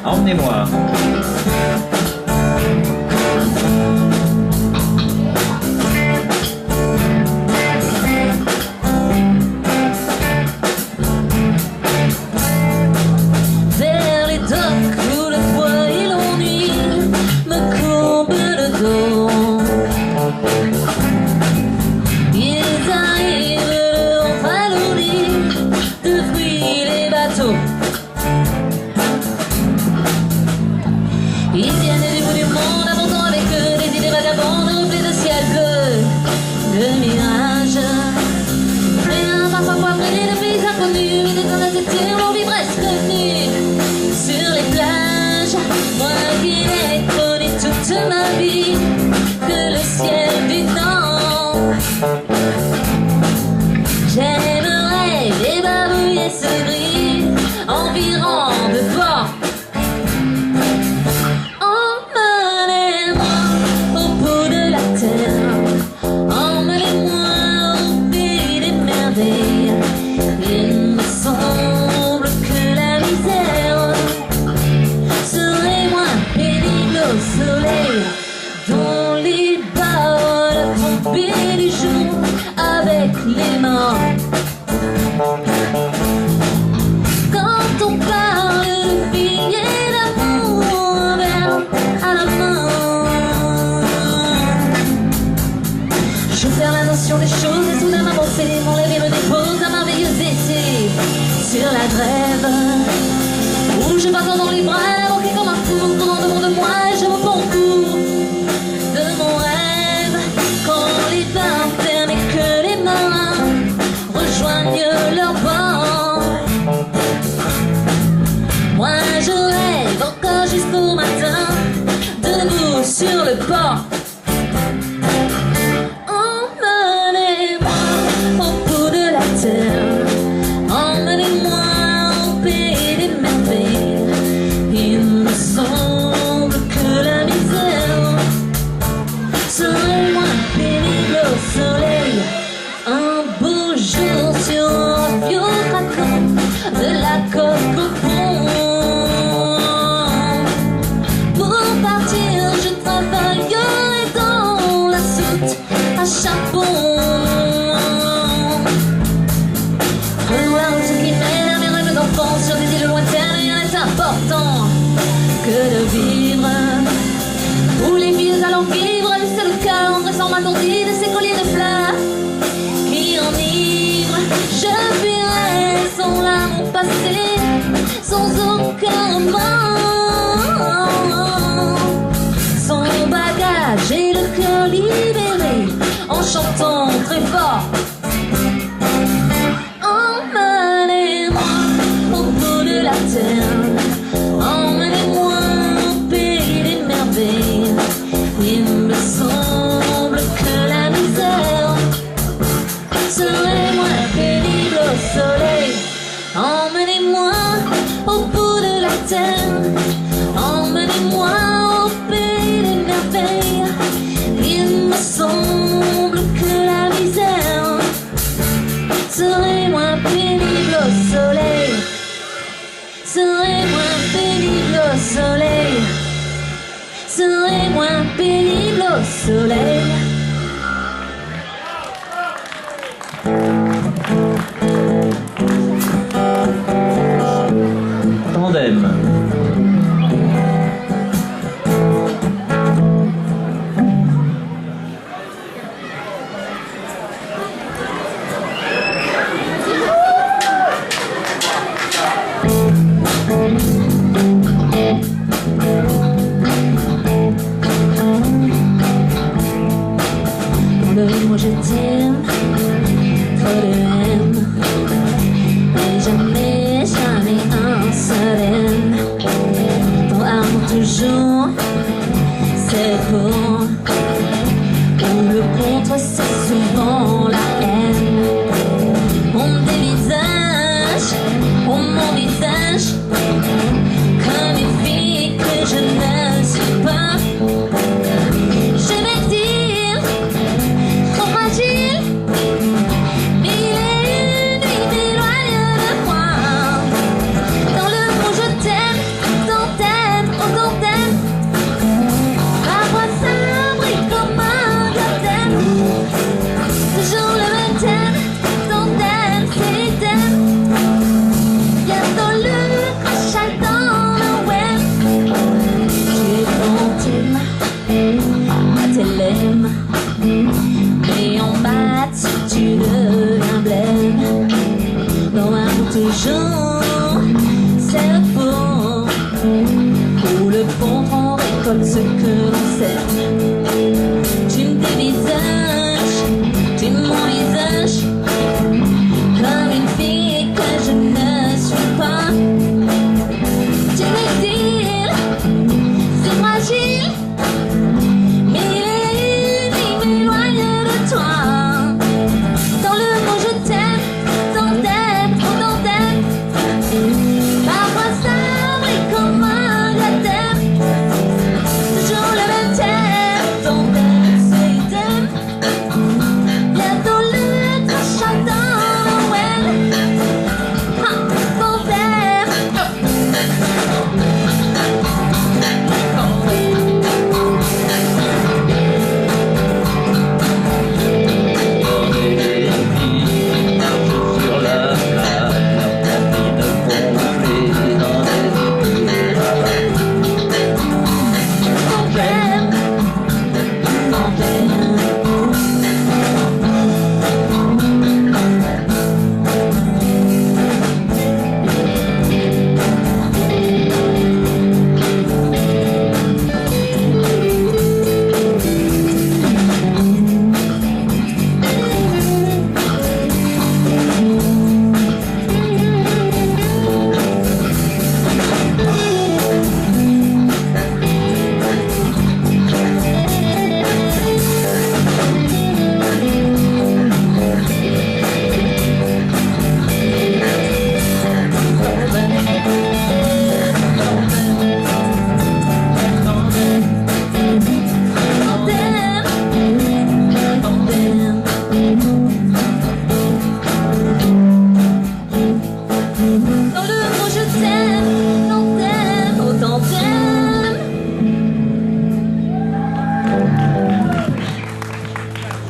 Emmenez-moi. Vers les docks où le froid et l'ennui me courbent le dos. Ils arrivent en Valonie depuis les bateaux. Ils viennent du bout du monde, apportant avec eux des idées vagabondes, reflets de ciel bleu, de mirages. Plein parfois poivrés de pays inconnus, des temps d'été, on vit presque nus sur les plages. Moi qui n'ai connu toute ma vie que le ciel du temps. J'aimerais débarbouiller ce gris environ de vent. Il me semble que la misère serait moins pénible au soleil, dont les paroles tromper du jour avec les mains. Quand on parle de vie et d'amour, un verre à la main, je perds la notion des choses et soudain ma pensée m'enlève et me dépose un merveilleux essai sur la grève, où je battant dans les bras, évoqué comme un fou, tournant devant de moi et je reprends le cours de mon rêve. Quand les bains ferment et que les marins rejoignent leur banc, moi je rêve encore jusqu'au matin, debout sur le port. Emmenez-moi au pays des merveilles. Il me semble que la misère serait moins pénible au soleil. Un beau jour sur un vieux raton de la coque au pont. Pour partir, je travaillerai dans la soute à charbon. Sur des îles lointaines, rien n'est important que de vivre. Où les vieux allons vivre, c'est le cœur en dressant ma tondie de ces colliers de fleurs qui enivrent. Je fuirai sans larmes passées, sans aucun roman, sans bagage et le cœur libéré, en chantant très fort. Emmenez-moi au pays des merveilles. Il me semble que la misère serait moins pénible au soleil. Emmenez-moi au bout de la terre. Emmenez-moi au pays des merveilles. Il me semble que la misère serait moins pénible au soleil. Serait moins pénible au soleil. Serait moins pénible au soleil. Tandem. Moi je t'aime, trop de